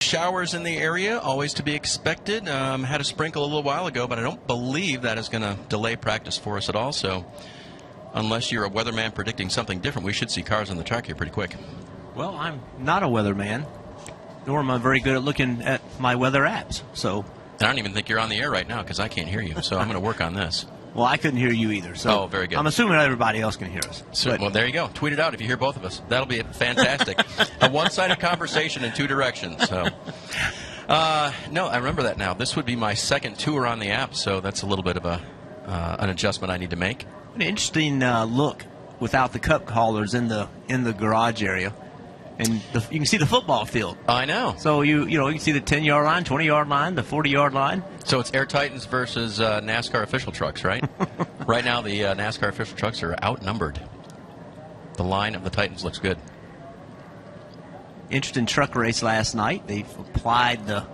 Showers in the area, always to be expected. Had a sprinkle a little while ago, but I don't believe that is going to delay practice for us at all. So unless you're a weatherman predicting something different, we should see cars on the track here pretty quick. Well, I'm not a weatherman, nor am I very good at looking at my weather apps. So I don't even think you're on the air right now because I can't hear you. So I'm going to work on this. Well, I couldn't hear you either. So very good. I'm assuming everybody else can hear us. So, well, there you go. Tweet it out if you hear both of us. That'll be fantastic. A one-sided conversation in two directions. So, no, I remember that now. This would be my second tour on the app, so that's a little bit of an adjustment I need to make. An interesting look without the cup holders in the garage area. And you can see the football field. I know. So you can see the 10-yard line, 20-yard line, the 40-yard line. So it's Air Titans versus NASCAR official trucks, right? Right now the NASCAR official trucks are outnumbered. The line of the Titans looks good. Interesting truck race last night. They've applied the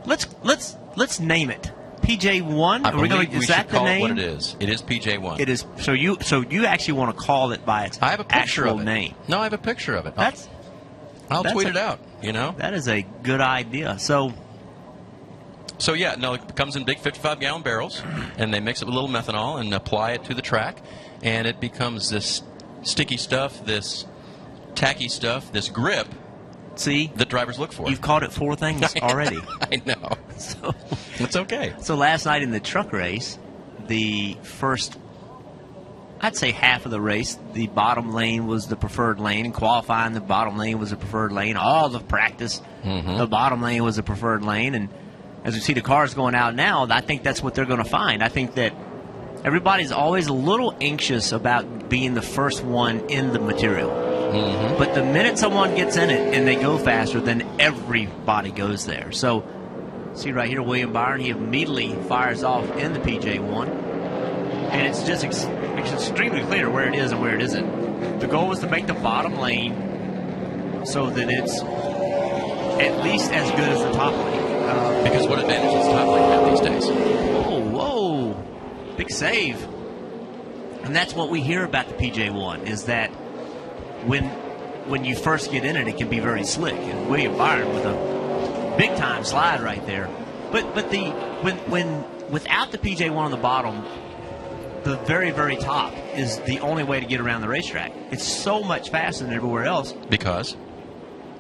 let's name it PJ1. Is that the name? What it is? It is PJ1. It is. So you actually want to call it by its I have a picture actual of it. name? No, I have a picture of it. I'll tweet it out. That is a good idea. So yeah, no, it comes in big 55-gallon barrels, and they mix it with a little methanol and apply it to the track, and it becomes this sticky stuff, this tacky stuff, this grip. See, that drivers look for. You've called it 4 things already. I know. So it's okay. So last night in the truck race, the first, I'd say half of the race, the bottom lane was the preferred lane. In qualifying, the bottom lane was the preferred lane. All the practice, the bottom lane was the preferred lane. And as we see the cars going out now, I think that's what they're going to find. I think that everybody's always a little anxious about being the first one in the material. But the minute someone gets in it and they go faster, then everybody goes there. So, see right here, William Byron, he immediately fires off in the PJ1. And it's just extremely clear where it is and where it isn't. The goal is to make the bottom lane so that it's at least as good as the top lane. Because what advantage does top lane have these days? Whoa. Big save. And that's what we hear about the PJ1, is that when you first get in it, it can be very slick. And William Byron with a big time slide right there. But when without the PJ1 on the bottom, the very, very top is the only way to get around the racetrack. It's so much faster than everywhere else. Because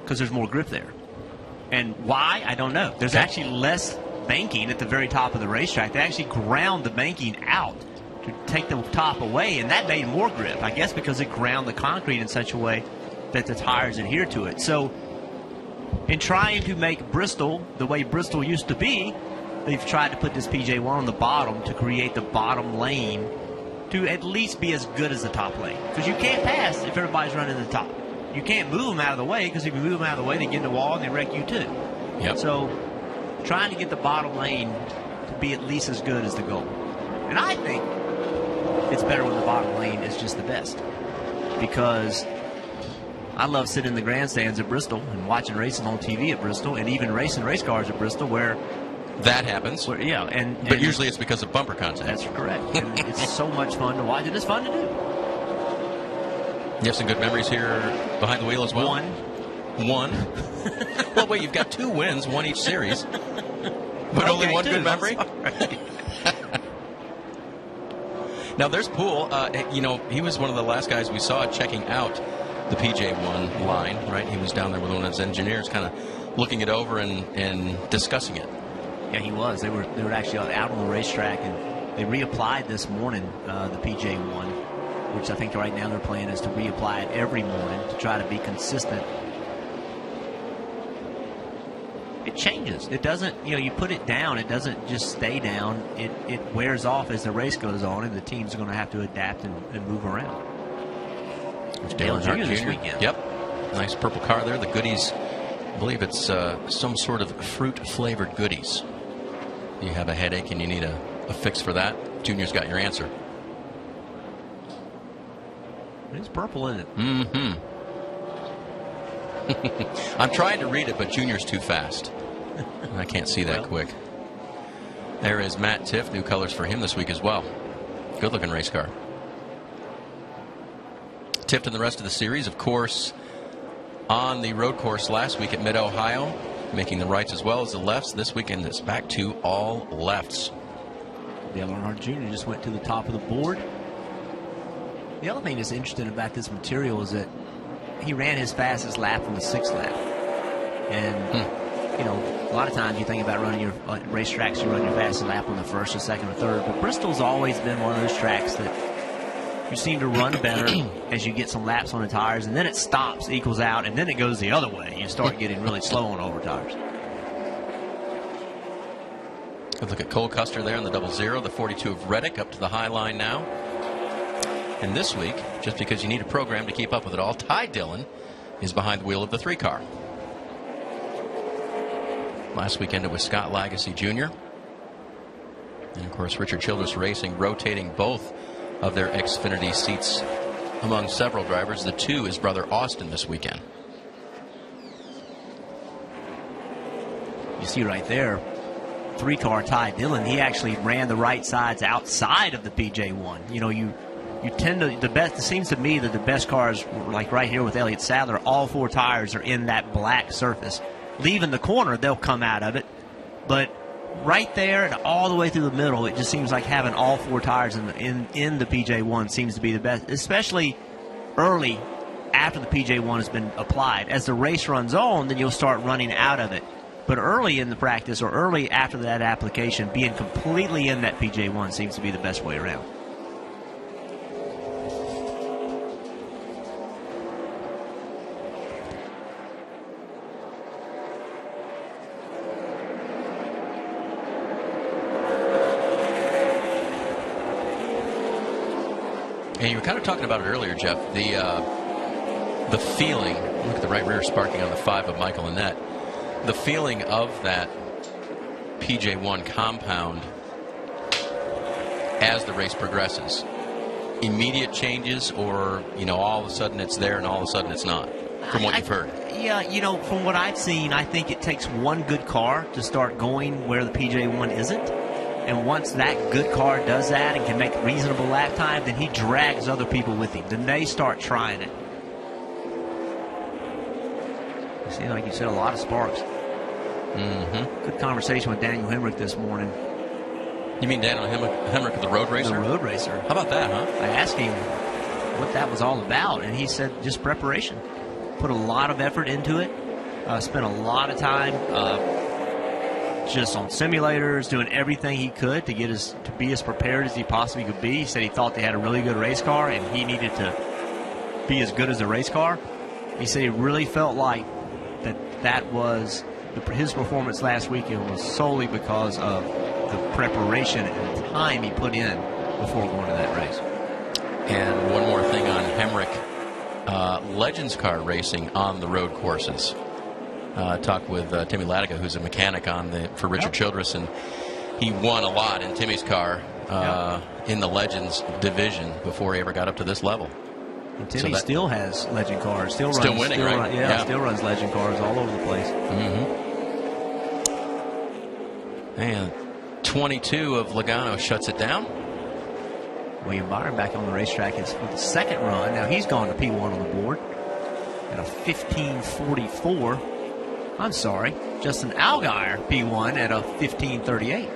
there's more grip there. And why? I don't know. There's actually less banking at the very top of the racetrack. They actually ground the banking out to take the top away, and that made more grip, I guess, because it ground the concrete in such a way that the tires adhere to it. So in trying to make Bristol the way Bristol used to be, they've tried to put this PJ1 on the bottom to create the bottom lane to at least be as good as the top lane. Because you can't pass if everybody's running the top. You can't move them out of the way, because if you move them out of the way, they get in the wall and they wreck you too. Yep. So trying to get the bottom lane to be at least as good as the goal. And I think it's better when the bottom lane is just the best, because I love sitting in the grandstands at Bristol and watching races on TV at Bristol, and even racing race cars at Bristol where that happens. But usually it's because of bumper content. That's correct. And it's so much fun to watch, and it's fun to do. You have some good memories here behind the wheel as well? One. Well, wait, you've got 2 wins, one each series. But only one good memory? Now, there's Poole. He was one of the last guys we saw checking out the PJ1 line, right? He was down there with one of his engineers kind of looking it over and discussing it. Yeah, he was. They were actually out on the racetrack, and they reapplied this morning the PJ1, which I think right now their plan is to reapply it every morning to try to be consistent. It changes. It doesn't, you put it down, it doesn't just stay down. It wears off as the race goes on, and the teams are going to have to adapt and move around. It's Dale Jr. this weekend. Yep. Nice purple car there. The goodies, I believe it's some sort of fruit-flavored goodies. You have a headache and you need a fix for that, Junior's got your answer. It's purple, isn't it? Mm-hmm. I'm trying to read it, but Junior's too fast. I can't see that quick. There is Matt Tiff, new colors for him this week as well. Good-looking race car. Tiff and the rest of the series, of course, on the road course last week at Mid-Ohio. making the rights as well as the lefts. This weekend it's back to all lefts. Dale Earnhardt Jr. just went to the top of the board. The other thing that's interesting about this material is that he ran his fastest lap on the 6th lap. And, you know, a lot of times you think about running your racetracks, you run your fastest lap on the 1st or 2nd or 3rd. But Bristol's always been one of those tracks that you seem to run better as you get some laps on the tires, and then it stops, equals out, and then it goes the other way. You start getting really slow on over tires. Let's look at Cole Custer there in the 00, the 42 of Reddick up to the high line now. And this week, just because you need a program to keep up with it all, Ty Dillon is behind the wheel of the 3 car. Last weekend it was Scott Lagasse Jr. And of course Richard Childress Racing rotating both of their Xfinity seats among several drivers. The 2 is brother Austin this weekend. You see right there, 3-car Ty Dillon, he actually ran the right sides outside of the PJ1. You know, you tend to, it seems to me that the best cars, like right here with Elliott Sadler, all 4 tires are in that black surface. Leaving the corner, they'll come out of it. But right there and all the way through the middle, it just seems like having all 4 tires in the PJ1 seems to be the best, especially early after the PJ1 has been applied. As the race runs on, then you'll start running out of it. But early in the practice or early after that application, being completely in that PJ1 seems to be the best way around. And you were kind of talking about it earlier, Jeff, the feeling, look at the right rear sparking on the 5 of Michael Annett, the feeling of that PJ1 compound as the race progresses. Immediate changes, or, you know, all of a sudden it's there and all of a sudden it's not, from what you've heard? Yeah, you know, from what I've seen, I think it takes one good car to start going where the PJ1 isn't. And once that good car does that and can make a reasonable lap time, then he drags other people with him. Then they start trying it. You see, like you said, a lot of sparks. Mm-hmm. Good conversation with Daniel Hemrick this morning. You mean Daniel Hemrick, the road racer? The road racer. How about that, huh? I asked him what that was all about, and he said just preparation. Put a lot of effort into it. Spent a lot of time just on simulators, doing everything he could to be as prepared as he possibly could be. He said he thought they had a really good race car, and he needed to be as good as the race car. He said he really felt like that was his performance last weekend was solely because of the preparation and the time he put in before going to that race. And one more thing on Hemrick, Legends car racing on the road courses. Talked with Timmy Latiga, who's a mechanic for Richard Childress, and he won a lot in Timmy's car in the Legends division before he ever got up to this level. And Timmy still has Legend cars. Still winning, right? Still runs Legend cars all over the place. Mm-hmm. And 22 of Logano shuts it down. William Byron back on the racetrack is for the 2nd run. Now he's gone to P1 on the board at a 15:44. I'm sorry, Justin Allgaier P1 at a 15:38.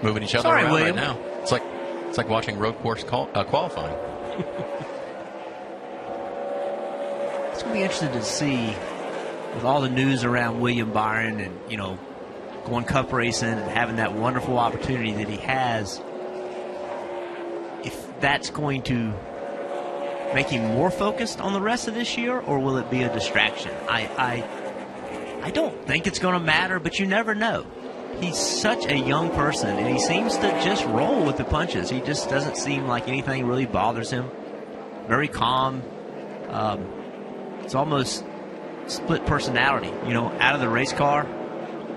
Moving each other around William. Right now. It's like watching road course qualifying. It's going to be interesting to see with all the news around William Byron and, you know, going cup racing and having that wonderful opportunity that he has, if that's going to make him more focused on the rest of this year, or will it be a distraction? I don't think it's going to matter, but you never know. He's such a young person, and he seems to just roll with the punches. He just doesn't seem like anything really bothers him. Very calm. It's almost split personality. You know, out of the race car,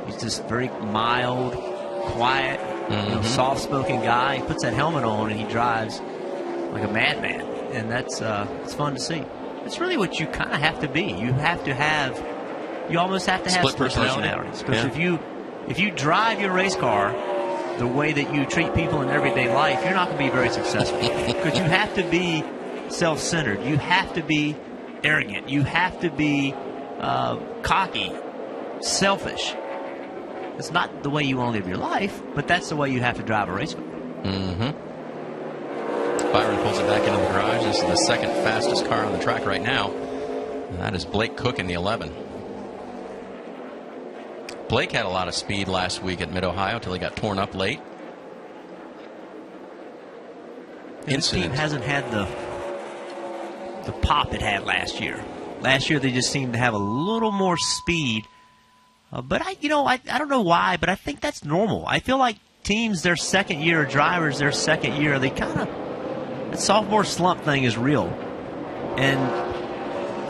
he's just very mild, quiet, soft-spoken guy. He puts that helmet on, and he drives like a madman, and that's it's fun to see. It's really what you kind of have to be. You almost have to have split personalities. Because if you drive your race car the way that you treat people in everyday life, you're not going to be very successful. Because you have to be self-centered. You have to be arrogant. You have to be cocky. selfish. It's not the way you want to live your life, but that's the way you have to drive a race car. Mm-hmm. Byron pulls it back into the garage. This is the second fastest car on the track right now. And that is Blake Cook in the 11. Blake had a lot of speed last week at Mid-Ohio until he got torn up late. This team hasn't had the pop it had last year. Last year they just seemed to have a little more speed. But I don't know why, but I think that's normal. I feel like teams, their second year, drivers, their second year, they kind of, that sophomore slump thing is real. And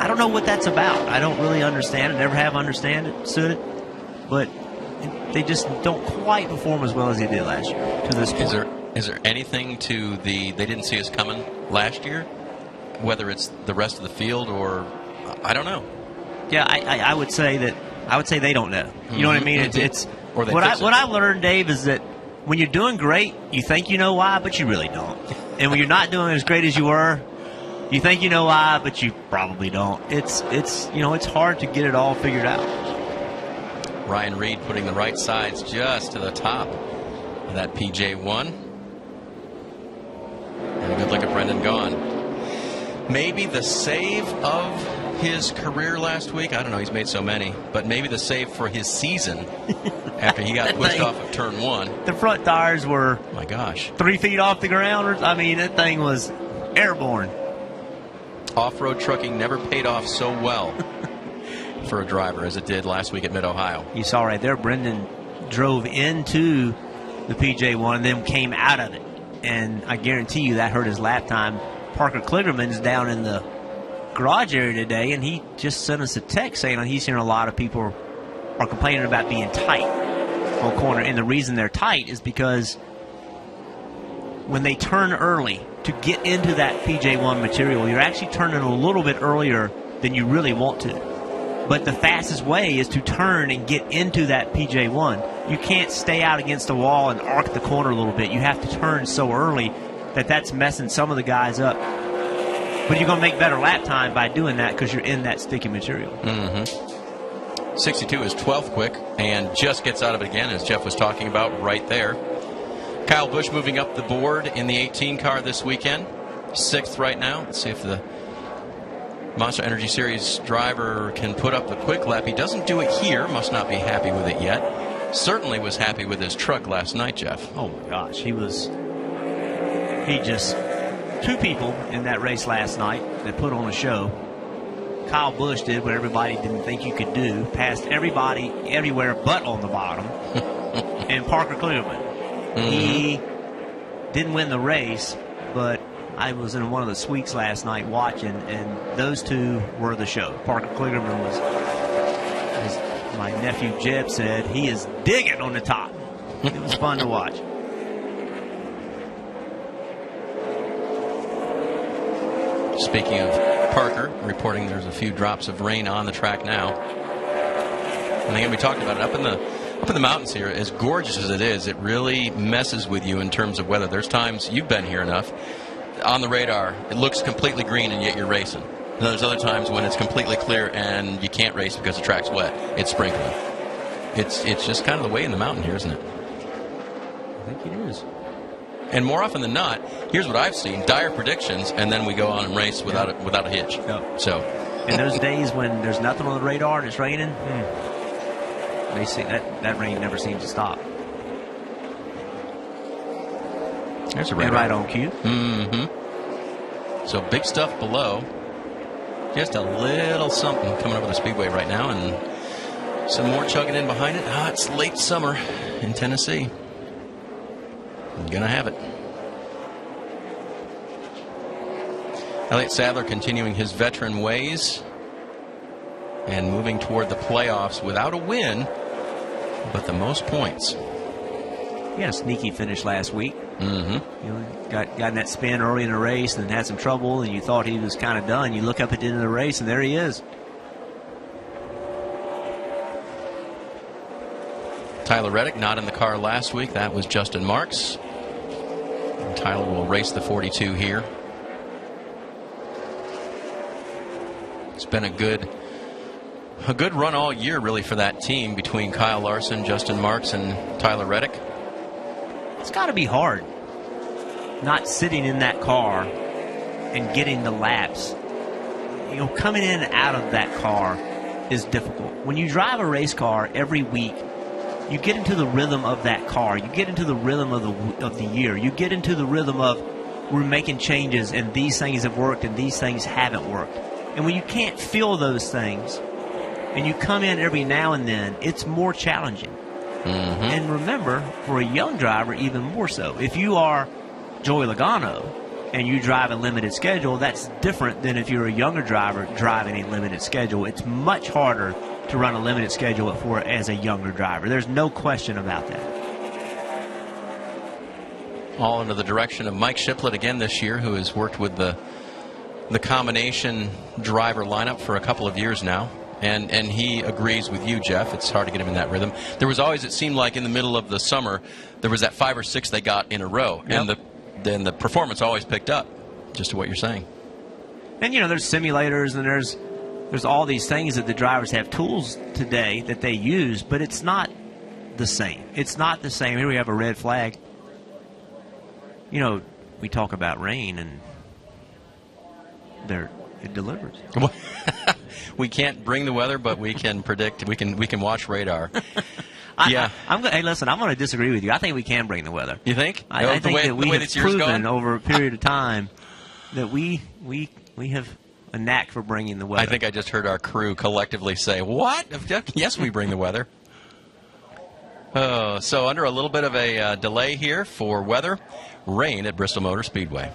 I don't know what that's about. I don't really understand it, never have understood it. But they just don't quite perform as well as they did last year to this point. Is there anything to they didn't see us coming last year? Whether it's the rest of the field or, I don't know. Yeah, I would say they don't know. You know what I mean? It's or what I learned, Dave, is that when you're doing great, you think you know why, but you really don't. And when you're not doing as great as you were, you think you know why, but you probably don't. It's hard to get it all figured out. Ryan Reed putting the right sides just to the top of that PJ1. And a good look at Brendan Gaughan. Maybe the save of his career last week. I don't know, he's made so many. But maybe the save for his season after he got pushed off of turn 1. The front tires were, oh my gosh, 3 feet off the ground. I mean, that thing was airborne. Off-road trucking never paid off so well for a driver as it did last week at Mid-Ohio. You saw right there, Brendan drove into the PJ1 and then came out of it. And I guarantee you that hurt his lap time. Parker Kligerman's down in the garage area today, and he just sent us a text saying he's hearing a lot of people are complaining about being tight on corner. And the reason they're tight is because when they turn early to get into that PJ1 material, you're actually turning a little bit earlier than you really want to. But the fastest way is to turn and get into that PJ1. You can't stay out against the wall and arc the corner a little bit. You have to turn so early that's messing some of the guys up. But you're going to make better lap time by doing that because you're in that sticky material. Mm-hmm. 62 is 12th quick and just gets out of it again, as Jeff was talking about right there. Kyle Busch moving up the board in the 18 car this weekend. 6th right now. Let's see if the Monster Energy Series driver can put up the quick lap. He doesn't do it here. Must not be happy with it yet. Certainly was happy with his truck last night, Jeff. Oh, my gosh. Two people in that race last night that put on a show. Kyle Busch did what everybody didn't think you could do. Passed everybody everywhere but on the bottom. And Parker Kligerman. Mm-hmm. He didn't win the race, but I was in one of the suites last night watching, and those two were the show. Parker Kligerman was, as my nephew Jeb said, he is digging on the top. It was fun to watch. Speaking of Parker, reporting there's a few drops of rain on the track now. And again, we talked about it up in the mountains here. As gorgeous as it is, it really messes with you in terms of weather. There's times, you've been here enough, on the radar, it looks completely green and yet you're racing. And there's other times when it's completely clear and you can't race because the track's wet. It's sprinkling. It's just kind of the way in the mountain here, isn't it? I think it is. And more often than not, here's what I've seen: dire predictions, and then we go on and race without a hitch. Yep. So, and those days when there's nothing on the radar and it's raining, they see that rain never seems to stop. There's a radar. And right on cue. Mm-hmm. So big stuff below. Just a little something coming over the speedway right now, and some more chugging in behind it. It's late summer in Tennessee. I'm going to have it. Elliott Sadler continuing his veteran ways and moving toward the playoffs without a win, but the most points. He had a sneaky finish last week. Mm-hmm. You know, got in that spin early in the race and had some trouble, and you thought he was kind of done. You look up at the end of the race, and there he is. Tyler Reddick not in the car last week. That was Justin Marks. And Tyler will race the 42 here. It's been a good A good run all year, really, for that team between Kyle Larson, Justin Marks, and Tyler Reddick. It's got to be hard not sitting in that car and getting the laps. You know, coming in and out of that car is difficult. When you drive a race car every week, you get into the rhythm of that car. You get into the rhythm of the year. You get into the rhythm of we're making changes and these things have worked and these things haven't worked. And when you can't feel those things and you come in every now and then, it's more challenging. Mm-hmm. And remember, for a young driver, even more so. If you are Joey Logano and you drive a limited schedule, that's different than if you're a younger driver driving a limited schedule. It's much harder to run a limited schedule as a younger driver. There's no question about that. All under the direction of Mike Shiplett again this year, who has worked with the combination driver lineup for a couple of years now. And he agrees with you, Jeff. It's hard to get him in that rhythm. There was always, it seemed like in the middle of the summer, there was that 5 or 6 they got in a row. Yep. And then the performance always picked up, just to what you're saying. And, you know, there's simulators and there's all these things that the drivers have tools today that they use, but it's not the same. It's not the same. Here we have a red flag. You know, we talk about rain and it delivers. We can't bring the weather, but we can predict. We can watch radar. Yeah. Hey, listen, I'm going to disagree with you. I think we can bring the weather. You think? I think that we have proven over a period of time that we have a knack for bringing the weather. I think I just heard our crew collectively say, "What? Yes, we bring the weather." So under a little bit of a delay here for weather, rain at Bristol Motor Speedway.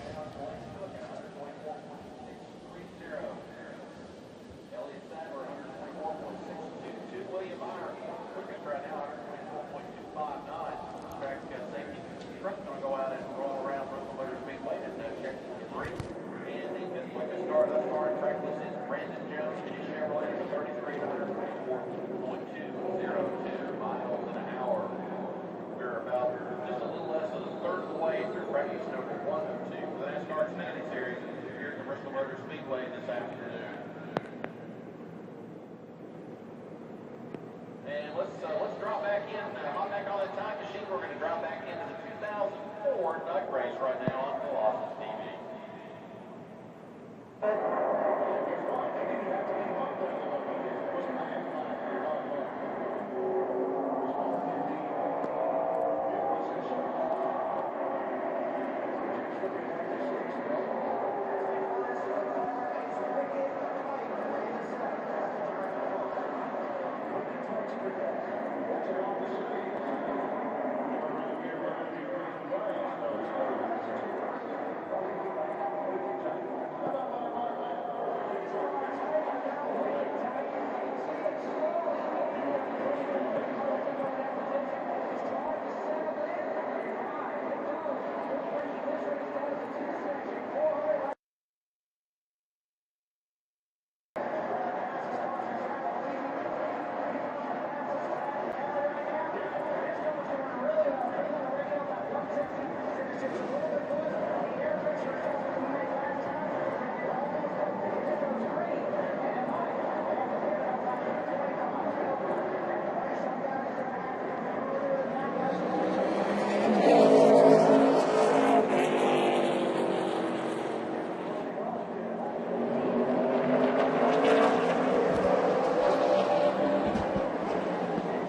Just a little less than a third of the way through practice number 1 and 2 for the NASCAR Xfinity Series here at the Bristol Motor Speedway this afternoon. And let's drop back in. Hop back on that time machine. We're going to drop back into the 2004 Duck Race right now on Colossus TV.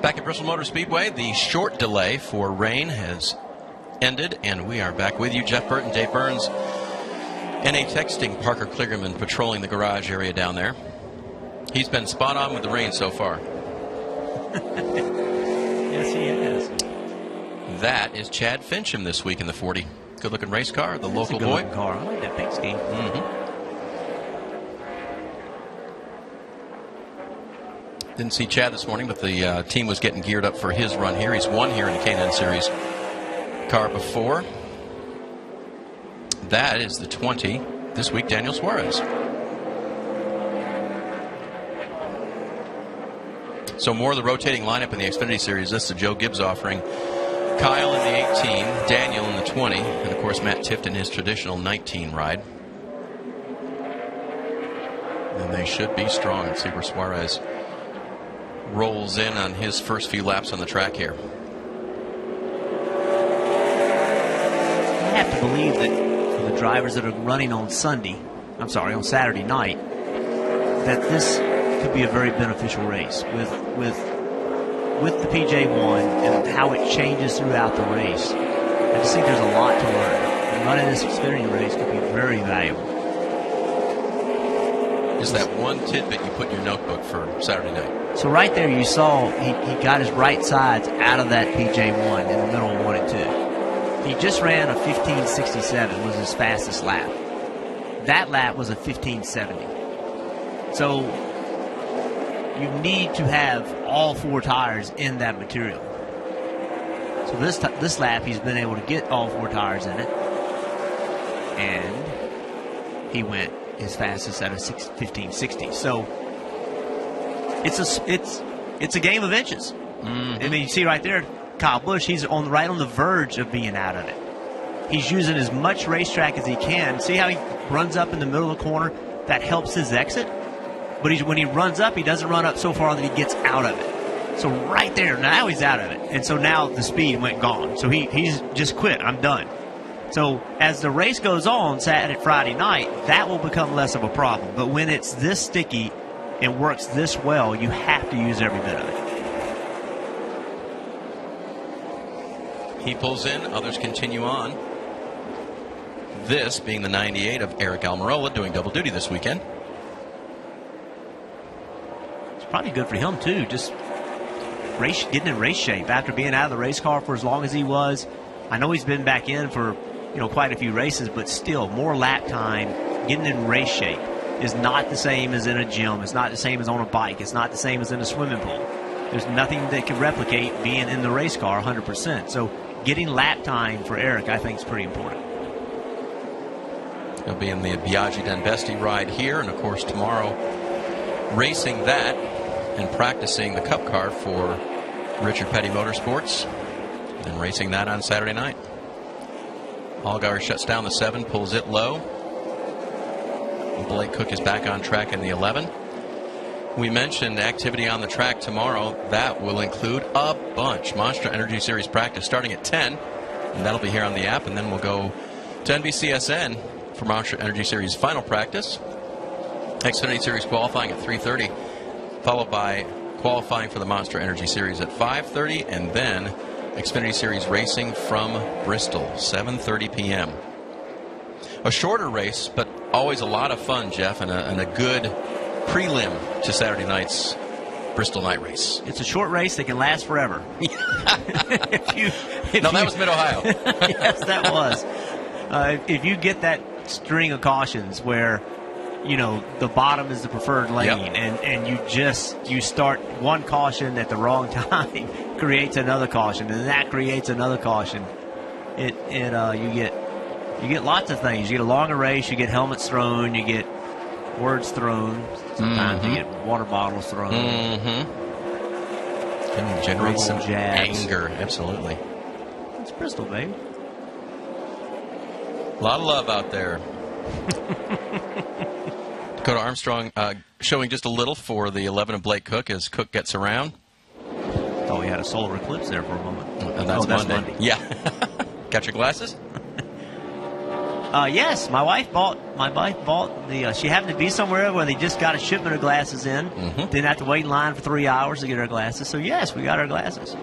Back at Bristol Motor Speedway, the short delay for rain has ended, and we are back with you. Jeff Burton, Dave Burns, NA Texting, Parker Kligerman patrolling the garage area down there. He's been spot on with the rain so far. Yes, he has. That is Chad Fincham this week in the 40. Good-looking race car, the local boy. Car. I like that pink scheme. Mm-hmm. Didn't see Chad this morning, but the team was getting geared up for his run here. He's won here in the K&N Series car before. That is the 20 this week, Daniel Suarez. So more of the rotating lineup in the Xfinity Series. This is the Joe Gibbs offering. Kyle in the 18, Daniel in the 20, and of course Matt Tifton in his traditional 19 ride. And they should be strong. Let's see where Suarez rolls in on his first few laps on the track here. I have to believe that for the drivers that are running on Saturday night, that this could be a very beneficial race with the PJ1 and how it changes throughout the race. I just think there's a lot to learn. And running this Xfinity race could be very valuable. Is that one tidbit you put in your notebook for Saturday night? So right there you saw he got his right sides out of that PJ1 in the middle of 1 and 2. He just ran a 15:67 was his fastest lap. That lap was a 15:70. So you need to have all 4 tires in that material. So this lap he's been able to get all 4 tires in it, and he went his fastest at a 15:60. So it's a game of inches. Mm-hmm. I mean, you see right there, Kyle Busch, he's right on the verge of being out of it. He's using as much racetrack as he can. See how he runs up in the middle of the corner? That helps his exit. But when he runs up, he doesn't run up so far that he gets out of it. So right there, now he's out of it. And so now the speed went gone. So he's just quit. I'm done. So as the race goes on Friday night, that will become less of a problem. But when it's this sticky and works this well, you have to use every bit of it. He pulls in, others continue on. This being the 98 of Eric Almirola, doing double duty this weekend. It's probably good for him too, just getting in race shape after being out of the race car for as long as he was. I know he's been back in for quite a few races, but still more lap time, getting in race shape is not the same as in a gym. It's not the same as on a bike. It's not the same as in a swimming pool. There's nothing that can replicate being in the race car 100%. So getting lap time for Eric, I think, is pretty important. He'll be in the Biaggi Denbesti ride here, and of course tomorrow racing that and practicing the Cup car for Richard Petty Motorsports, and racing that on Saturday night. Allgaier shuts down the 7, pulls it low. Blake Cook is back on track in the 11. We mentioned activity on the track tomorrow. That will include a bunch. Monster Energy Series practice starting at 10, and that'll be here on the app, and then we'll go to NBCSN for Monster Energy Series final practice. Xfinity Series qualifying at 3:30, followed by qualifying for the Monster Energy Series at 5:30, and then Xfinity Series racing from Bristol, 7:30 p.m. A shorter race, but always a lot of fun, Jeff, and a good prelim to Saturday night's Bristol night race. It's a short race that can last forever. That was Mid-Ohio. Yes, that was. If you get that string of cautions where the bottom is the preferred lane, yep, and you start one caution at the wrong time creates another caution, and that creates another caution. You get lots of things. You get a longer race, you get helmets thrown, you get words thrown, sometimes you get water bottles thrown. Can generate some jabs. Anger, absolutely. It's Bristol, baby. A lot of love out there. Dakota Armstrong showing just a little for the 11 of Blake Cook as Cook gets around. Oh, we had a solar eclipse there for a moment. And that's Monday. Yeah. Got your glasses? Yes, my wife bought the. She happened to be somewhere where they just got a shipment of glasses in. Didn't have to wait in line for 3 hours to get her glasses. So yes, we got our glasses.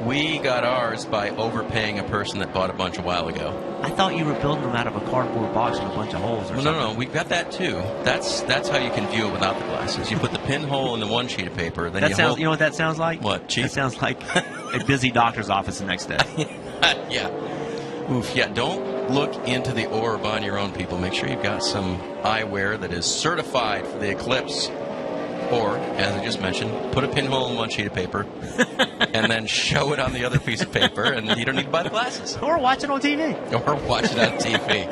We got ours by overpaying a person that bought a bunch a while ago. I thought you were building them out of a cardboard box with a bunch of holes or something. No, we've got that too. That's how you can view it without the glasses. You put the pinhole in the one sheet of paper. Then you know what that sounds like? What, cheap? That sounds like a busy doctor's office the next day. Yeah. Oof, yeah, don't look into the orb on your own, people. Make sure you've got some eyewear that is certified for the eclipse. Or, as I just mentioned, put a pinhole in one sheet of paper and then show it on the other piece of paper, and you don't need to buy the glasses. Or watch it on TV. Or watch it on TV.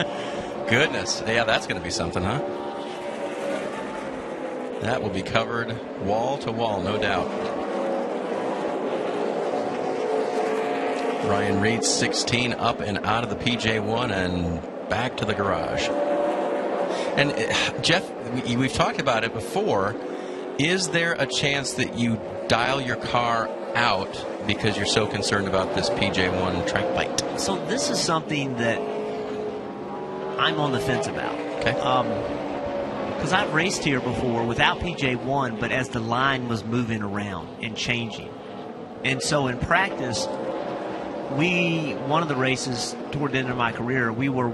Goodness. Yeah, that's going to be something, huh? That will be covered wall to wall, no doubt. Ryan Reed, 16, up and out of the PJ1 and back to the garage. And, Jeff, we've talked about it before. Is there a chance that you dial your car out because you're so concerned about this PJ1 track bite? So this is something that I'm on the fence about. Okay. Because I've raced here before without PJ1, but as the line was moving around and changing. And so in practice, one of the races toward the end of my career, we were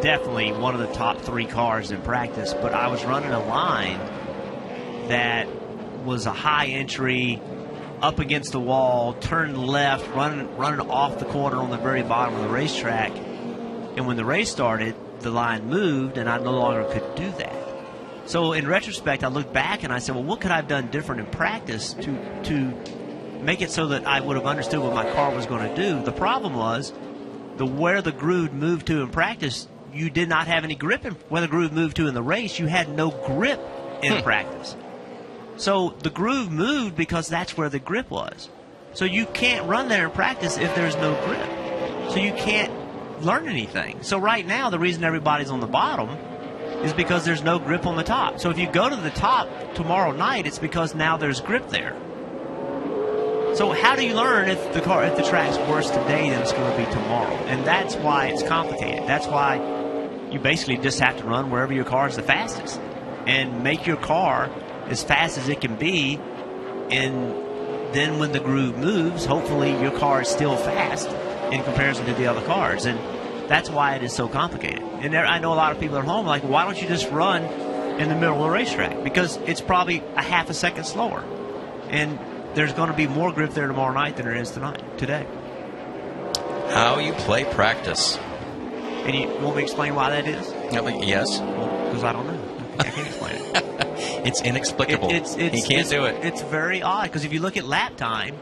definitely one of the top 3 cars in practice, but I was running a line that was a high entry, up against the wall, turn left, running off the corner on the very bottom of the racetrack. And when the race started, the line moved, and I no longer could do that. So in retrospect, I looked back and I said, well, what could I have done different in practice to make it so that I would have understood what my car was going to do? The problem was where the groove moved to in practice, you did not have any grip. Where the groove moved to in the race, you had no grip in practice. So the groove moved because that's where the grip was. So you can't run there in practice if there's no grip. So you can't learn anything. So right now, the reason everybody's on the bottom is because there's no grip on the top. So if you go to the top tomorrow night, it's because now there's grip there. So how do you learn if the track's worse today than it's going to be tomorrow? And that's why it's complicated. That's why you basically just have to run wherever your car is the fastest and make your car as fast as it can be, and then when the groove moves, hopefully your car is still fast in comparison to the other cars. And that's why it is so complicated. And I know a lot of people at home are like, why don't you just run in the middle of the racetrack? Because it's probably a half a second slower. And there's going to be more grip there tomorrow night than there is today. How you play practice. And you want me to explain why that is? Yes. Because I don't know. I can't explain it. It's inexplicable. He can't do it. It's very odd because if you look at lap time,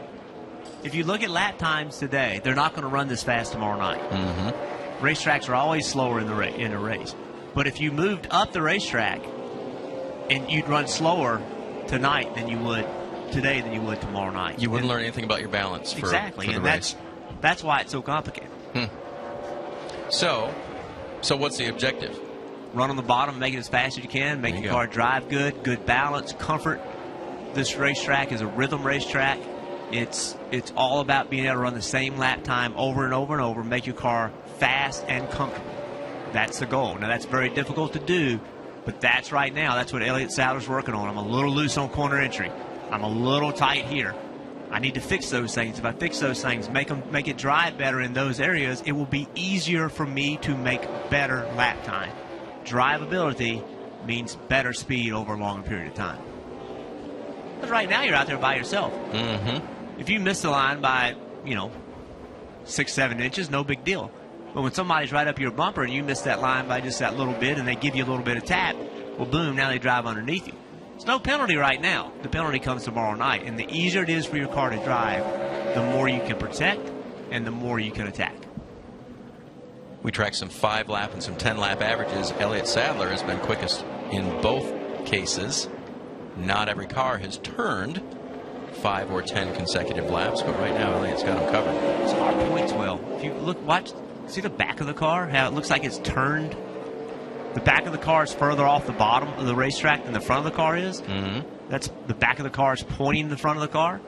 today, they're not going to run this fast tomorrow night. Mm-hmm. Racetracks are always slower in a race. But if you moved up the racetrack and you'd run slower tonight than you would today than you would tomorrow night. You wouldn't learn anything about your balance for the race. That's why it's so complicated. So what's the objective? Run on the bottom, make it as fast as you can, make your car drive good balance, comfort. This racetrack is a rhythm racetrack. It's all about being able to run the same lap time over and over and over, make your car fast and comfortable. That's the goal. Now, that's very difficult to do, but that's right now. That's what Elliott Sadler's working on. I'm a little loose on corner entry. I'm a little tight here. I need to fix those things. If I fix those things, make it drive better in those areas, it will be easier for me to make better lap time. Drivability means better speed over a longer period of time. But right now, you're out there by yourself. Mm-hmm. If you miss the line by, 6-7 inches, no big deal. But when somebody's right up your bumper and you miss that line by just that little bit and they give you a little bit of tap, well, boom, now they drive underneath you. There's no penalty right now. The penalty comes tomorrow night. And the easier it is for your car to drive, the more you can protect and the more you can attack. We tracked some 5-lap and some 10-lap averages. Elliott Sadler has been quickest in both cases. Not every car has turned 5 or 10 consecutive laps, but right now Elliott's got them covered. His car points well. If you see the back of the car, how it looks like it's turned. The back of the car is further off the bottom of the racetrack than the front of the car is. Mm-hmm. That's the back of the car is pointing the front of the car.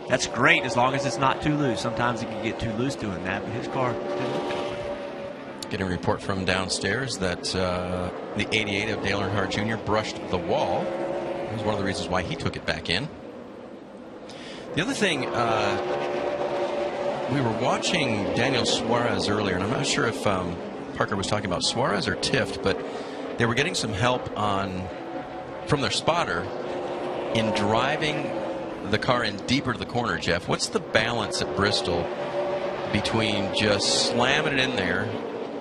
That's great as long as it's not too loose. Sometimes it can get too loose doing that, but his car didn't look that way. Getting a report from downstairs that the 88 of Dale Earnhardt Jr. brushed the wall. That was one of the reasons why he took it back in. The other thing, we were watching Daniel Suarez earlier, and I'm not sure if Parker was talking about Suarez or Tift, but they were getting some help from their spotter in driving the car in deeper to the corner. Jeff, what's the balance at Bristol between just slamming it in there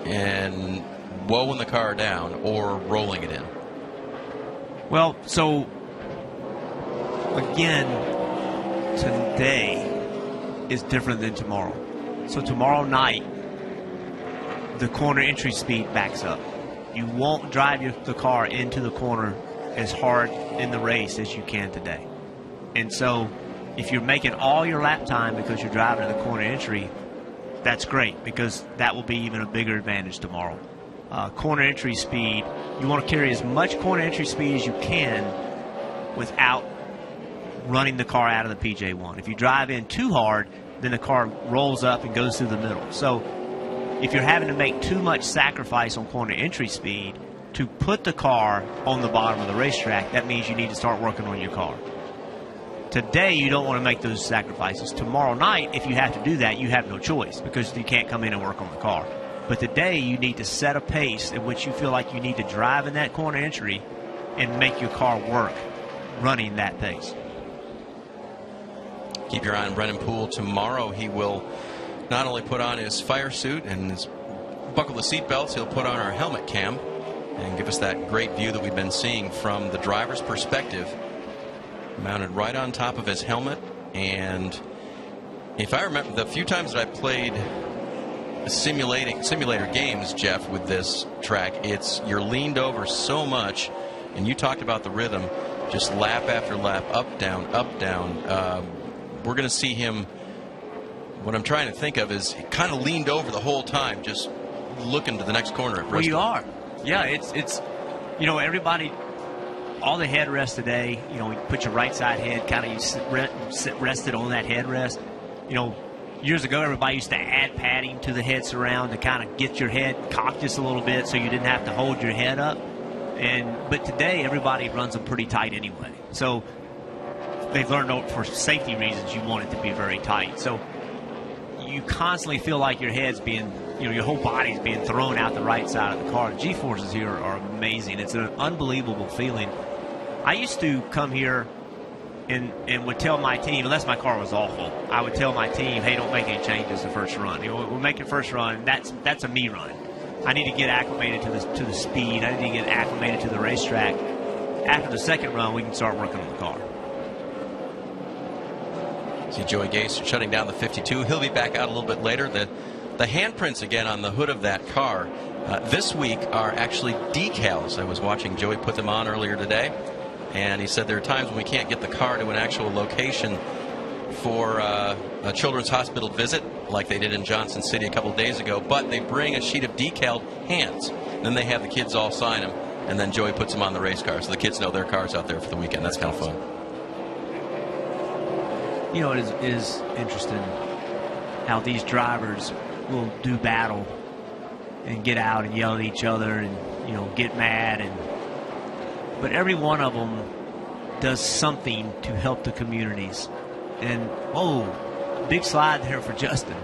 and woeing the car down or rolling it in? Well, so again, today is different than tomorrow. So tomorrow night, the corner entry speed backs up. You won't drive the car into the corner as hard in the race as you can today. And so if you're making all your lap time because you're driving in the corner entry, that's great because that will be even a bigger advantage tomorrow. Corner entry speed, you want to carry as much corner entry speed as you can without running the car out of the PJ1. If you drive in too hard, then the car rolls up and goes through the middle. So if you're having to make too much sacrifice on corner entry speed to put the car on the bottom of the racetrack, that means you need to start working on your car. Today, you don't want to make those sacrifices. Tomorrow night, if you have to do that, you have no choice because you can't come in and work on the car. But today, you need to set a pace in which you feel like you need to drive in that corner entry and make your car work running that pace. Keep your eye on Brennan Poole. Tomorrow he will not only put on his fire suit and buckle the seat belts, he'll put on our helmet cam and give us that great view that we've been seeing from the driver's perspective, mounted right on top of his helmet. And if I remember, the few times that I played simulator games, Jeff, with this track, you're leaned over so much, and you talked about the rhythm, just lap after lap, up, down, up, down. We're going to see him, what I'm trying to think of is kind of leaned over the whole time, just looking to the next corner at Bristol. Well, you are. Yeah, it's everybody, all the headrests today, you put your right side head, kind of you sit rested on that headrest. Years ago, everybody used to add padding to the head surround to kind of get your head cocked just a little bit so you didn't have to hold your head up. But today, everybody runs them pretty tight anyway. So they've learned for safety reasons you want it to be very tight. So you constantly feel like your head's being, your whole body's being thrown out the right side of the car. The G-forces here are amazing. It's an unbelievable feeling. I used to come here and would tell my team, unless my car was awful, I would tell my team, hey, don't make any changes the first run. We're making first run. That's a me run. I need to get acclimated to the speed. I need to get acclimated to the racetrack. After the second run, we can start working on the car. See Joey Gase shutting down the 52. He'll be back out a little bit later. The handprints again on the hood of that car this week are actually decals. I was watching Joey put them on earlier today, and he said there are times when we can't get the car to an actual location for a children's hospital visit like they did in Johnson City a couple of days ago, but they bring a sheet of decaled hands. Then they have the kids all sign them, and then Joey puts them on the race car so the kids know their car's out there for the weekend. That's kind of fun. It is interesting how these drivers will do battle and get out and yell at each other and, get mad. But every one of them does something to help the communities. And, big slide there for Justin.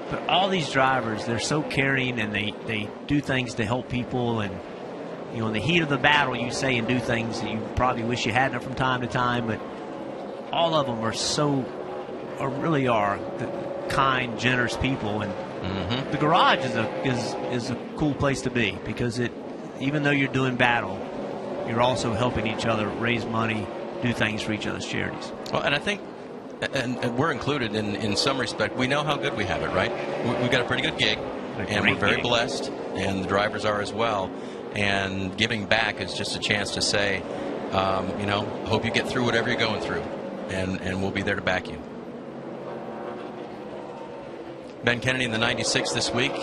But all these drivers, they're so caring and they do things to help people. And, in the heat of the battle, you say and do things that you probably wish you hadn't from time to time. But all of them really are kind, generous people. And the garage is a cool place to be because even though you're doing battle, you're also helping each other raise money, do things for each other's charities. Well, and I think, and we're included in some respect, we know how good we have it, right? We've got a pretty good gig, and we're very blessed, and the drivers are as well. And giving back is just a chance to say, hope you get through whatever you're going through, and we'll be there to back you. Ben Kennedy in the 96 this week.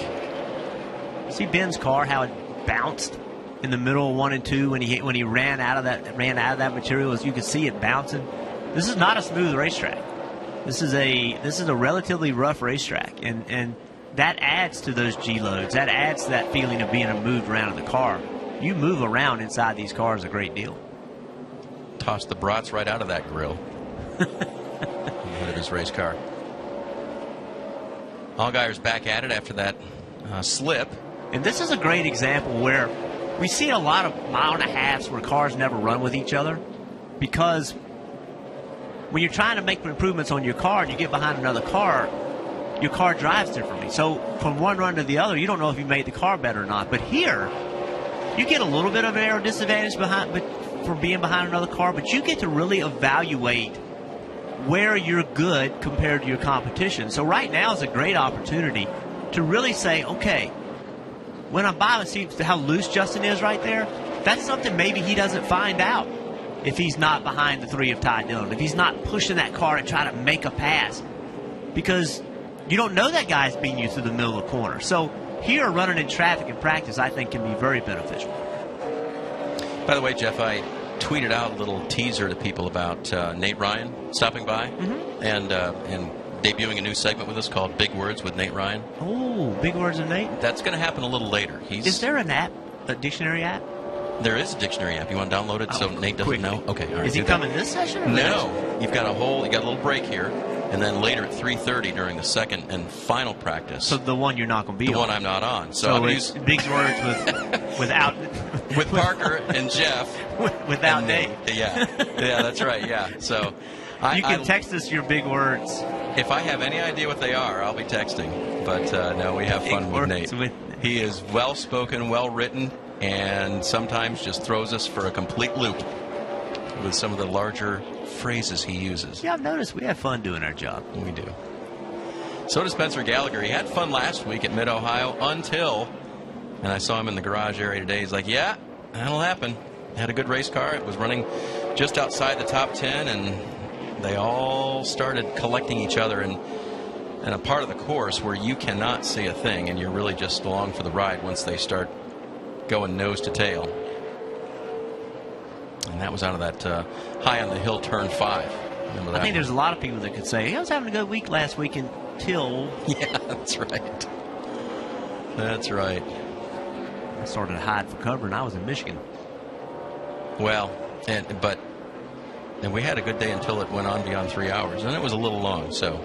See Ben's car, how it bounced in the middle of 1 and 2 when he ran out of that material, as you could see it bouncing. This is not a smooth racetrack. This is a relatively rough racetrack, and that adds to those G loads. That adds to that feeling of being moved around in the car. You move around inside these cars a great deal. Toss the brats right out of that grill. Out of his race car. Allgaier's back at it after that slip. And this is a great example where we see a lot of 1.5 miles where cars never run with each other, because when you're trying to make improvements on your car and you get behind another car, your car drives differently. So from one run to the other, you don't know if you made the car better or not. But here, you get a little bit of an aero disadvantage for being behind another car, but you get to really evaluate where you're good compared to your competition. So right now is a great opportunity to really say, okay, when I'm by and see how loose Justin is right there, that's something maybe he doesn't find out if he's not behind the 3 of Ty Dillon, if he's not pushing that car to try to make a pass, because you don't know that guy's beating you through the middle of the corner. So here, running in traffic in practice, I think, can be very beneficial. By the way, Jeff, tweeted out a little teaser to people about Nate Ryan stopping by and debuting a new segment with us called Big Words with Nate Ryan. Oh, Big Words with Nate? That's going to happen a little later. Is there an app, a dictionary app? There is a dictionary app. You want to download it so Nate doesn't know? Okay, all right. Is he coming this session? Or no. You got a little break here, and then later at 3:30 during the second and final practice. So the one you're not going to be the on. one I'm not on. So I'm use Big Words without with Parker and Jeff without Nate. Yeah, that's right. Yeah. So you can text us your big words. If I have any idea what they are, I'll be texting. But no, we have fun with Nate. He is well spoken, well written, and sometimes just throws us for a complete loop with some of the larger phrases he uses. Yeah, I've noticed we have fun doing our job. We do. So does Spencer Gallagher. He had fun last week at Mid-Ohio until, and I saw him in the garage area today, he's like, yeah, that'll happen. Had a good race car. It was running just outside the top 10, and they all started collecting each other in a part of the course where you cannot see a thing, and you're really just along for the ride once they start going nose to tail. And that was out of that high on the hill turn 5. I think there's a lot of people that could say, I was having a good week last week until... Yeah, that's right. That's right. I started to hide for cover, and I was in Michigan. Well, and we had a good day until it went on beyond 3 hours, and it was a little long, so...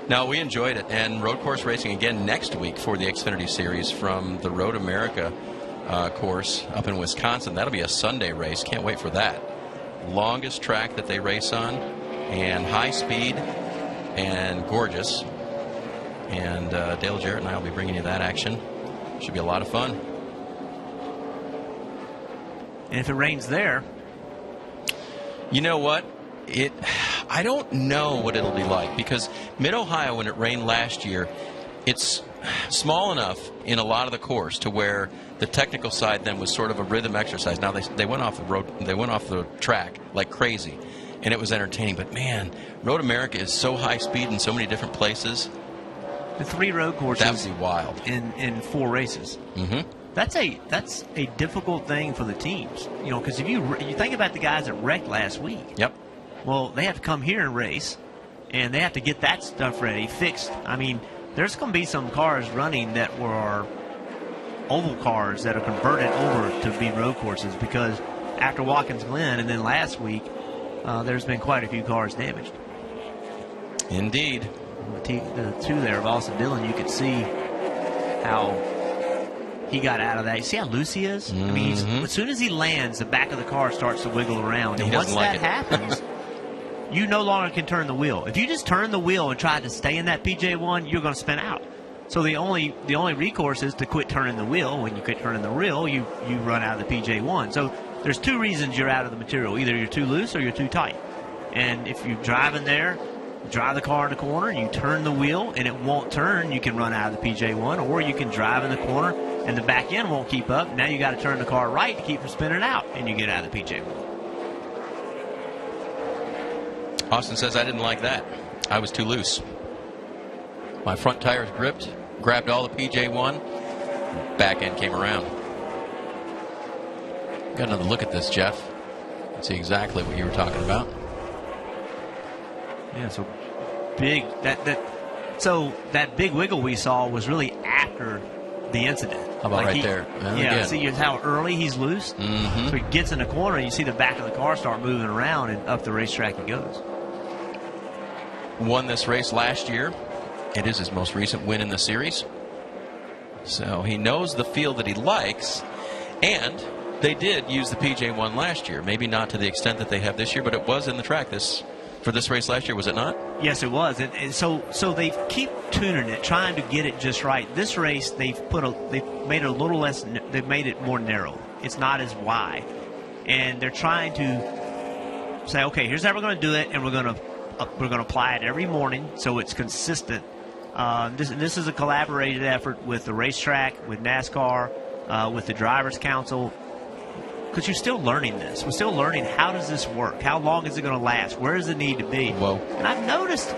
No, we enjoyed it. And road course racing again next week for the Xfinity Series from the Road America course up in Wisconsin. That'll be a Sunday race. Can't wait for that. Longest track that they race on, and high speed and gorgeous. And Dale Jarrett and I will be bringing you that action. Should be a lot of fun. And if it rains there, you know what? I don't know what it'll be like, because Mid-Ohio, when it rained last year, it's small enough in a lot of the course to where the technical side then was sort of a rhythm exercise. Now they went off the road, they went off the track like crazy, and it was entertaining. But man, Road America is so high speed in so many different places. The 3 road courses, that would be wild in 4 races. Mm-hmm. That's a difficult thing for the teams, because if you think about the guys that wrecked last week. Yep. Well, they have to come here and race, and they have to get that stuff ready, fixed. I mean, there's going to be some cars running that were oval cars that are converted over to be road courses, because after Watkins Glen and then last week, there's been quite a few cars damaged. Indeed. The 2 there of Austin Dillon, you could see how he got out of that. You see how loose he is? Mm-hmm. I mean, as soon as he lands, the back of the car starts to wiggle around. And once that happens, you no longer can turn the wheel. If you just turn the wheel and try to stay in that PJ1, you're going to spin out. So the only recourse is to quit turning the wheel. When you quit turning the wheel, you run out of the PJ1. So there's 2 reasons you're out of the material. Either you're too loose or you're too tight. And if you're driving there, drive the car in the corner, you turn the wheel and it won't turn, you can run out of the PJ1. Or you can drive in the corner and the back end won't keep up. Now you got to turn the car right to keep from spinning out, and you get out of the PJ1. Austin says, I didn't like that. I was too loose. My front tires gripped, grabbed all the PJ1, back end came around. Got another look at this, Jeff. See exactly what you were talking about. Yeah, so big so that big wiggle we saw was really after the incident. How about right there? Yeah, see how early he's loose? Mm-hmm. So he gets in the corner, and you see the back of the car start moving around, and up the racetrack he goes. Won this race last year. It is his most recent win in the series. So he knows the field that he likes, and they did use the PJ1 last year. Maybe not to the extent that they have this year, but it was in the track for this race last year, was it not? Yes, it was. And so they keep tuning it, trying to get it just right. This race, they've made it a little less. They've made it more narrow. It's not as wide, and they're trying to say, okay, here's how we're going to do it, and we're going to apply it every morning so it's consistent. This is a collaborated effort with the racetrack, with NASCAR, with the Drivers' Council. Because you're still learning this. We're still learning, how does this work? How long is it going to last? Where does it need to be? Whoa. And I've noticed,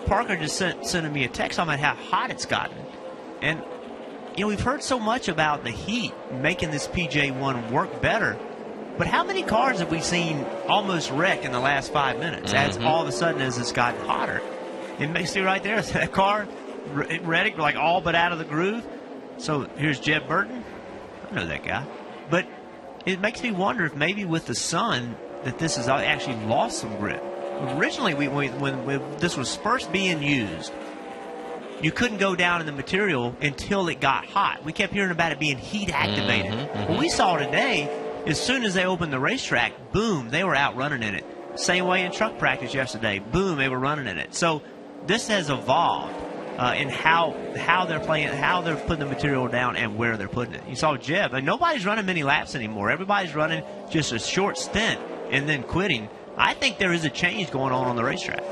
Parker just sending me a text on how hot it's gotten. And, we've heard so much about the heat making this PJ1 work better. But how many cars have we seen almost wreck in the last 5 minutes? As all of a sudden, as it's gotten hotter, it makes you right there. That car, Reddick, like all but out of the groove. So here's Jeb Burton. I know that guy. But it makes me wonder if maybe with the sun that this has actually lost some grip. Originally, when this was first being used, you couldn't go down in the material until it got hot. We kept hearing about it being heat activated. What we saw today, as soon as they opened the racetrack, boom, they were out running in it. Same way in truck practice yesterday, boom, they were running in it. So this has evolved in how they're playing, how they're putting the material down, and where they're putting it. You saw Jeb, and nobody's running many laps anymore. Everybody's running just a short stint and then quitting. I think there is a change going on the racetrack.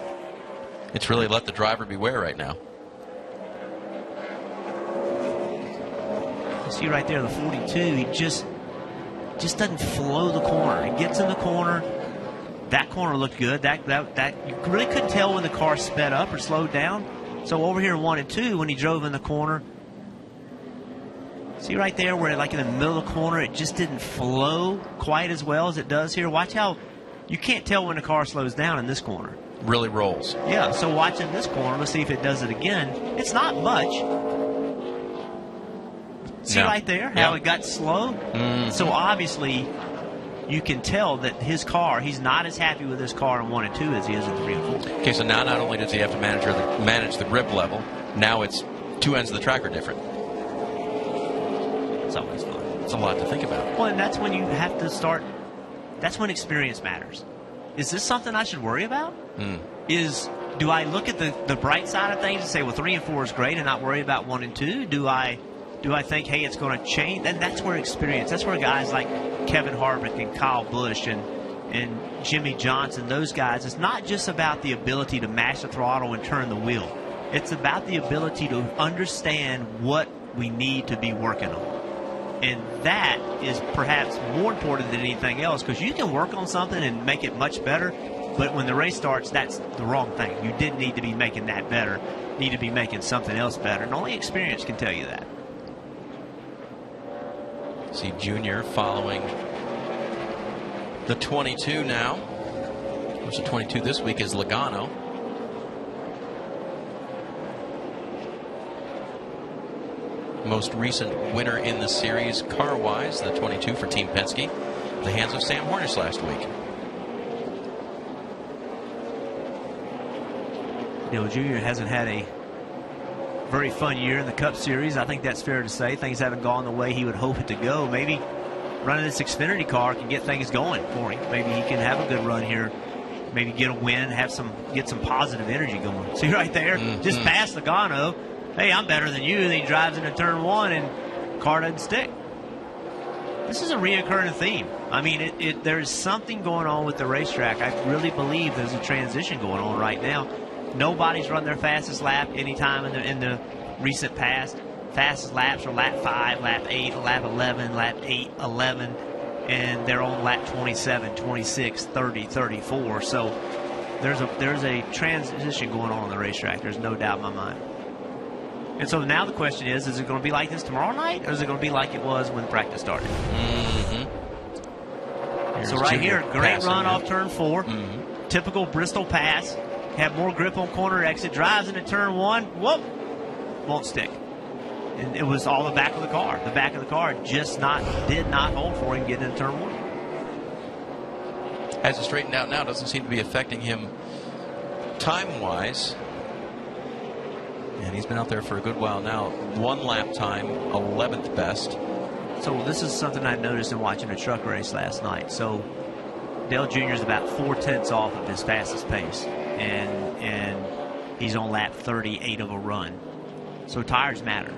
It's really let the driver beware right now. You see right there, the 42, he just doesn't flow the corner. He gets in the corner. That corner looked good. That you really couldn't tell when the car sped up or slowed down. So over here in 1 and 2, when he drove in the corner, see right there where like in the middle of the corner, it just didn't flow quite as well as it does here. Watch how you can't tell when the car slows down in this corner. Really rolls. Yeah, so watching this corner, let's see if it does it again. It's not much. See right there how it got slow? So obviously you can tell that his car, he's not as happy with his car in 1 and 2 as he is in 3 and 4. Okay, so now not only does he have to manage the grip level, now it's two ends of the track are different. It's always fun. It's a lot to think about. Well, and that's when you have to start, that's when experience matters. Is this something I should worry about? Do I look at the bright side of things and say, well, 3 and 4 is great and not worry about 1 and 2? Do I think, hey, it's going to change? And that's where experience, that's where guys like Kevin Harvick and Kyle Busch and Jimmy Johnson, those guys, it's not just about the ability to mash the throttle and turn the wheel. It's about the ability to understand what we need to be working on. And that is perhaps more important than anything else, because you can work on something and make it much better, but when the race starts, that's the wrong thing. You didn't need to be making that better. You need to be making something else better, and only experience can tell you that. See Junior following the 22 now. Of course, the 22 this week is Logano. Most recent winner in the series, car-wise, the 22 for Team Penske, the hands of Sam Hornish last week. Dale Jr. hasn't had a very fun year in the Cup Series. I think that's fair to say. Things haven't gone the way he would hope it to go. Maybe running this Xfinity car can get things going for him. Maybe he can have a good run here. Maybe get a win, get some positive energy going. See right there? Just past Logano. Hey, I'm better than you. And he drives into turn 1 and car doesn't stick. This is a reoccurring theme. I mean, there's something going on with the racetrack. I really believe there's a transition going on right now. Nobody's run their fastest lap anytime in the recent past. Fastest laps are lap 5, lap 8, lap 11, lap 8, 11, and they're on lap 27, 26, 30, 34. So there's a transition going on the racetrack. There's no doubt in my mind. And so now the question is it going to be like this tomorrow night, or is it going to be like it was when practice started? So right here, great run off turn 4. Typical Bristol pass. Have more grip on corner exit. Drives into turn 1. Whoop. Won't stick. And it was all the back of the car. The back of the car did not hold for him getting into turn 1. Has it straightened out now? Doesn't seem to be affecting him time-wise. And he's been out there for a good while now. 1 lap time, 11th best. So this is something I noticed in watching a truck race last night. So Dale Jr. is about 4/10 off of his fastest pace. And he's on lap 38 of a run. So tires matter.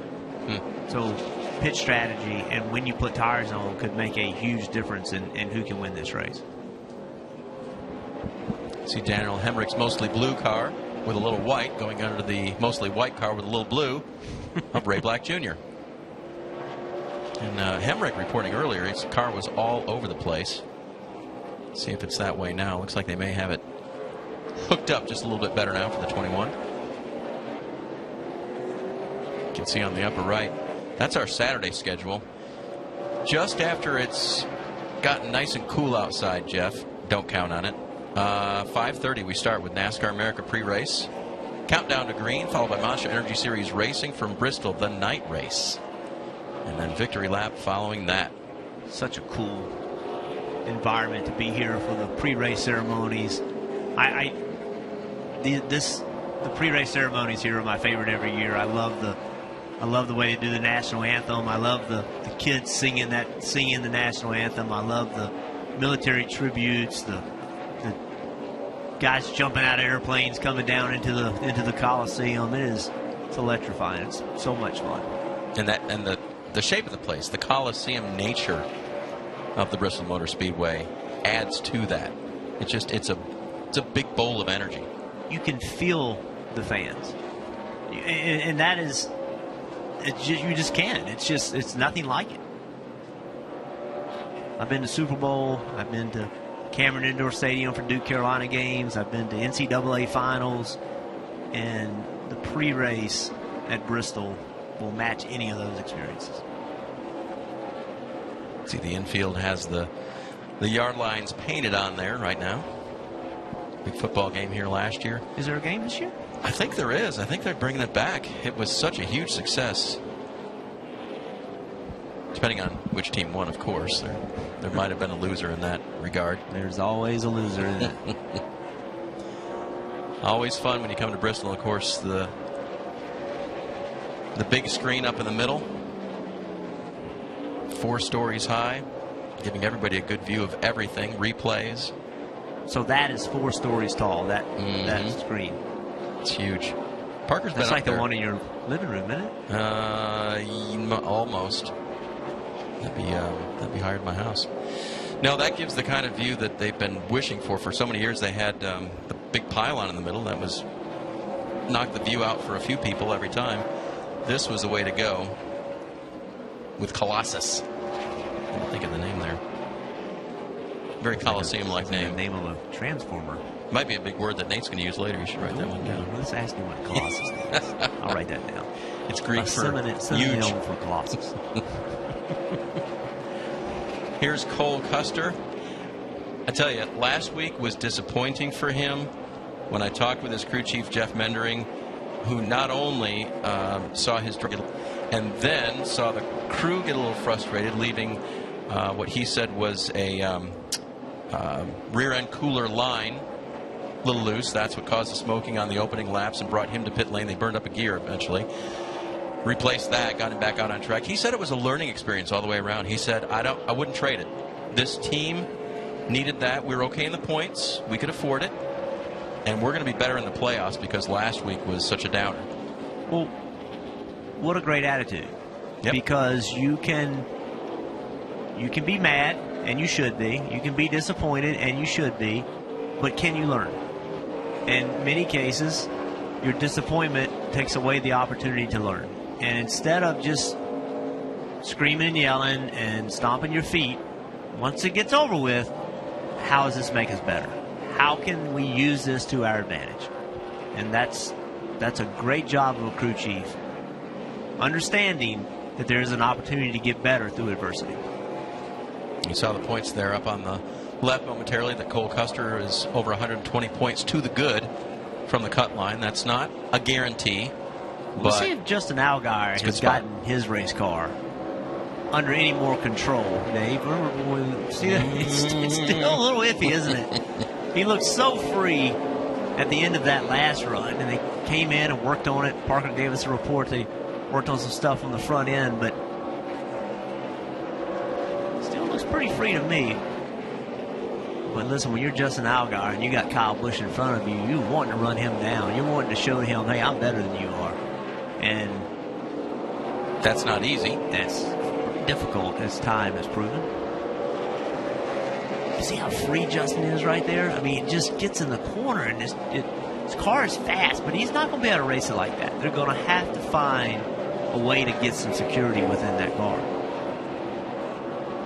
So pit strategy and when you put tires on could make a huge difference in who can win this race. See Daniel Hemrick's mostly blue car with a little white going under the mostly white car with a little blue of Ray Black Jr. And Hemrick reporting earlier his car was all over the place. See if it's that way now. Looks like they may have it hooked up just a little bit better now for the 21. You can see on the upper right. That's our Saturday schedule. Just after it's gotten nice and cool outside, Jeff. Don't count on it. 5:30 we start with NASCAR America pre-race. Countdown to green, followed by Monster Energy Series Racing from Bristol, the night race. And then victory lap following that. Such a cool environment to be here for the pre-race ceremonies. The pre-race ceremonies here are my favorite every year. I love the way they do the national anthem. I love the kids singing the national anthem. I love the military tributes, the guys jumping out of airplanes coming down into the Coliseum. It's electrifying. It's so much fun. And the shape of the place, the Coliseum nature of the Bristol Motor Speedway adds to that. It's a big bowl of energy. You can feel the fans, and that is, you just can't. It's nothing like it. I've been to Super Bowl. I've been to Cameron Indoor Stadium for Duke Carolina games. I've been to NCAA finals, and the pre-race at Bristol will match any of those experiences. See, the infield has the yard lines painted on there right now. Big football game here last year. Is there a game this year? I think there is. I think they're bringing it back. It was such a huge success. Depending on which team won, of course. There might have been a loser in that regard. There's always a loser in it. Always fun when you come to Bristol. Of course, the big screen up in the middle, 4 stories high, giving everybody a good view of everything, replays. So that is 4 stories tall, that screen. It's huge. Parker's been That's up like there. the one in your living room, isn't it? Almost. That'd be higher than my house. No, that gives the kind of view that they've been wishing for so many years. They had the big pylon in the middle that was knocked the view out for a few people every time. This was the way to go with Colossus. I didn't think of the name there. Very Coliseum-like name. The name of a transformer. Might be a big word that Nate's going to use later. You should write that one down. Let's ask me what Colossus is. I'll write that down. It's Greek for huge. For Colossus. Here's Cole Custer. I tell you, last week was disappointing for him when I talked with his crew chief, Jeff Mendering, who not only saw his and then saw the crew get a little frustrated, leaving what he said was a rear end cooler line a little loose. That's what caused the smoking on the opening laps and brought him to pit lane. They burned up a gear eventually. Replaced that, got him back out on track. He said it was a learning experience all the way around. He said, I wouldn't trade it. This team needed that. We were okay in the points. We could afford it. And we're going to be better in the playoffs because last week was such a downer. Well, what a great attitude. Yep. Because you can be mad, and you should be. You can be disappointed, and you should be. But can you learn? In many cases, your disappointment takes away the opportunity to learn. And instead of just screaming and yelling and stomping your feet, once it gets over with, how does this make us better? How can we use this to our advantage? And that's a great job of a crew chief, understanding that there is an opportunity to get better through adversity. You saw the points there up on the left momentarily that Cole Custer is over 120 points to the good from the cut line. That's not a guarantee. We'll see if Justin Allgaier has gotten his race car under any more control. Dave, remember when we see that? It's still a little iffy, isn't it? He looked so free at the end of that last run, and they came in and worked on it. Parker gave us a report. They worked on some stuff on the front end, but still looks pretty free to me. But listen, when you're Justin Allgaier and you got Kyle Busch in front of you, you want to run him down. You're wanting to show him, hey, I'm better than you are. And that's not easy. That's difficult, as time has proven. You see how free Justin is right there? I mean, it just gets in the corner, and his car is fast, but he's not going to be able to race it like that. They're going to have to find a way to get some security within that car.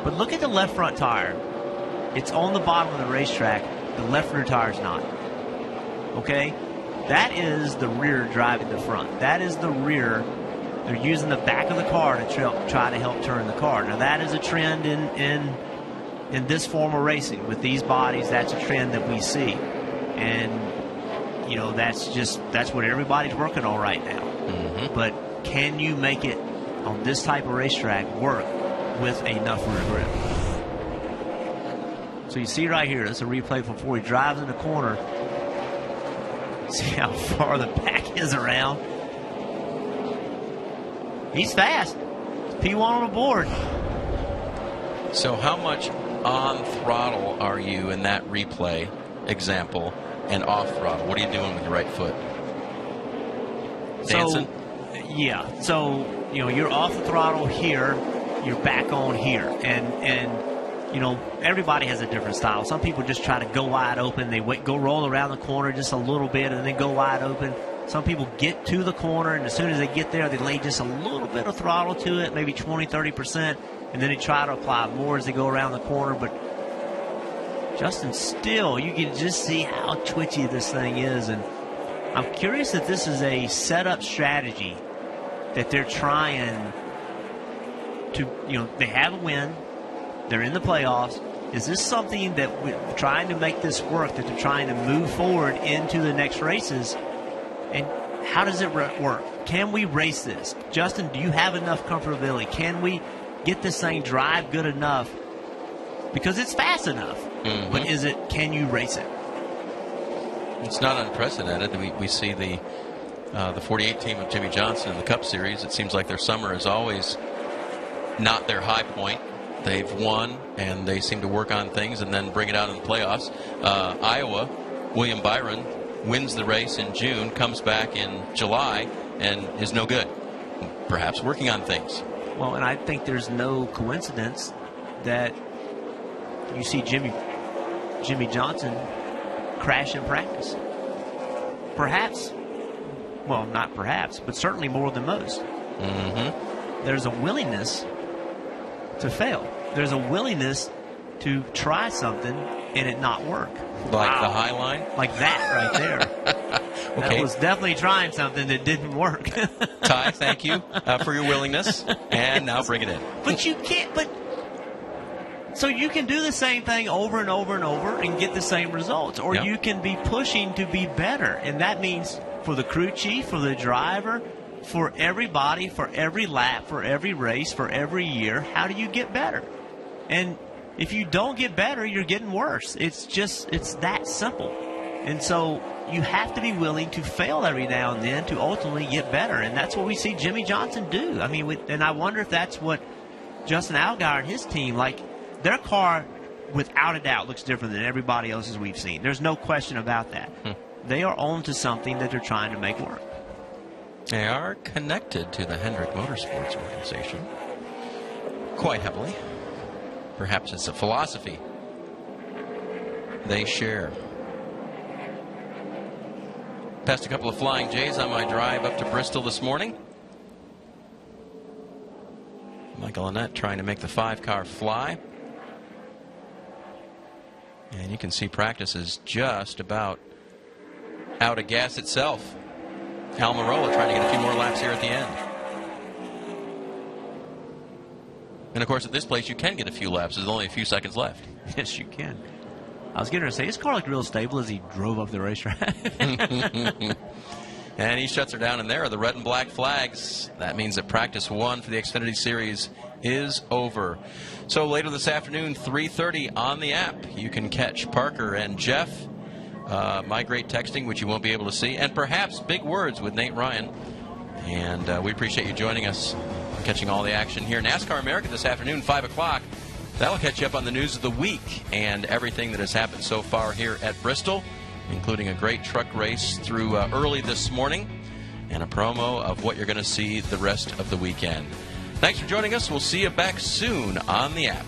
But look at the left front tire. It's on the bottom of the racetrack. The left rear tire is not. Okay? That is the rear driving the front. That is the rear. They're using the back of the car to try to help turn the car. Now, that is a trend in in this form of racing with these bodies, that's a trend that we see. And, you know, that's what everybody's working on right now. Mm-hmm. But can you make it on this type of racetrack work with enough rear grip? So you see right here, that's a replay from before he drives in the corner. See how far the back is around. He's fast. P1 on the board. So how much on throttle are you in that replay example and off throttle? What are you doing with your right foot? Dancing? Yeah. So, you know, you're off the throttle here, you're back on here. And you know, everybody has a different style. Some people just try to go wide open. They go roll around the corner just a little bit and then go wide open. Some people get to the corner, and as soon as they get there, they lay just a little bit of throttle to it, maybe 20, 30%, and then they try to apply more as they go around the corner. But Justin, still, you can just see how twitchy this thing is. And I'm curious if this is a setup strategy that they're trying to, you know, they have a win. They're in the playoffs. Is this something that we're trying to make this work, that they're trying to move forward into the next races? And how does it work? Can we race this? Justin, do you have enough comfortability? Can we get this thing drive good enough? Because it's fast enough. Mm-hmm. But can you race it? It's not unprecedented. We see the 48 team of Jimmy Johnson in the Cup Series. It seems like their summer is always not their high point. They've won, and they seem to work on things and then bring it out in the playoffs. Iowa, William Byron wins the race in June, comes back in July, and is no good. Perhaps working on things. Well, and I think there's no coincidence that you see Jimmy Johnson crash in practice. Perhaps, well, not perhaps, but certainly more than most. Mm-hmm. There's a willingness to fail. There's a willingness to try something and it not work. Like the high line? Like that right there. Okay. That was definitely trying something that didn't work. Ty, thank you for your willingness. And now bring it in. But you can't, so you can do the same thing over and over and over and get the same results. Or Yep. you can be pushing to be better. And that means for the crew chief, for the driver, for everybody, for every lap, for every race, for every year, how do you get better? And if you don't get better, you're getting worse. It's that simple. And so you have to be willing to fail every now and then to ultimately get better. And that's what we see Jimmy Johnson do. I mean, and I wonder if that's what Justin Allgaier and his team, like, their car, without a doubt, looks different than everybody else's we've seen. There's no question about that. They are on to something that they're trying to make work. They are connected to the Hendrick Motorsports organization quite heavily. Perhaps it's a philosophy they share. Passed a couple of Flying J's on my drive up to Bristol this morning. Michael Annette trying to make the 5-car fly. And you can see practice is just about out of gas itself. Almirola trying to get a few more laps here at the end. And, of course, at this place, you can get a few laps. There's only a few seconds left. Yes, you can. I was getting ready to say, his car looked real stable as he drove up the racetrack. And he shuts her down, and there are the red and black flags. That means that practice 1 for the Xfinity Series is over. So later this afternoon, 3:30 on the app, you can catch Parker and Jeff. My great texting, which you won't be able to see, and perhaps big words with Nate Ryan. And we appreciate you joining us, catching all the action here. NASCAR America this afternoon, 5 o'clock. That'll catch you up on the news of the week and everything that has happened so far here at Bristol, including a great truck race through early this morning and a promo of what you're going to see the rest of the weekend. Thanks for joining us. We'll see you back soon on the app.